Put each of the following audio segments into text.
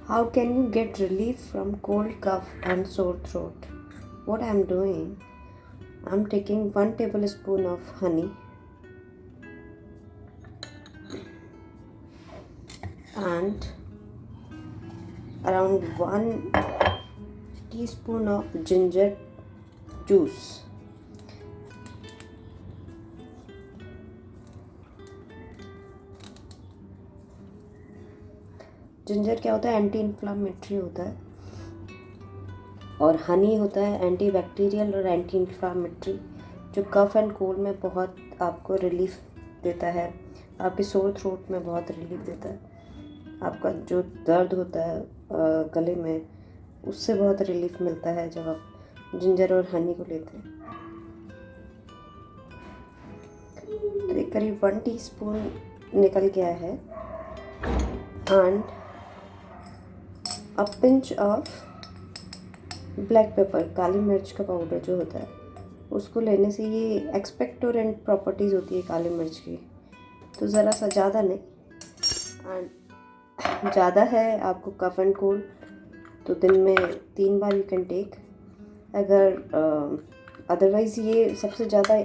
How can you get relief from cold, cough and sore throat? What I am doing, I am taking 1 tablespoon of honey and around 1 teaspoon of ginger juice. Ginger क्या होता है? Anti inflammatory होता है और हनी होता है anti bacterial और anti inflammatory, जो कफ एंड कोल्ड में बहुत आपको रिलीफ देता है, आपके सोर थ्रोट में बहुत रिलीफ देता है, आपका जो दर्द होता है गले में उससे बहुत रिलीफ मिलता है जब आप जिंजर और हनी को लेते हैं। तो करीब 1 टीस्पून निकल गया है and a pinch of black pepper, काली मिर्च का पाउडर जो होता है, उसको लेने से ये एक्सपेक्टोरेंट प्रॉपर्टीज़ होती है काली मिर्च की, तो ज़रा सा ज़्यादा नहीं, एंड ज़्यादा है आपको कफ एंड कोल्ड तो दिन में 3 बार यू कैन टेक। अगर अदरवाइज़ ये सबसे ज़्यादा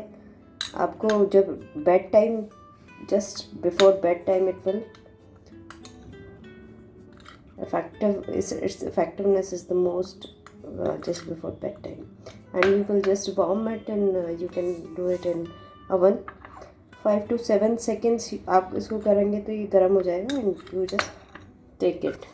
आपको जब bed time, just before bed time it will its effectiveness is the most just before bedtime, and you will just warm it and you can do it in oven 5 to 7 seconds। आप इसको करेंगे तो ये गर्म हो जाएगा and you just take it.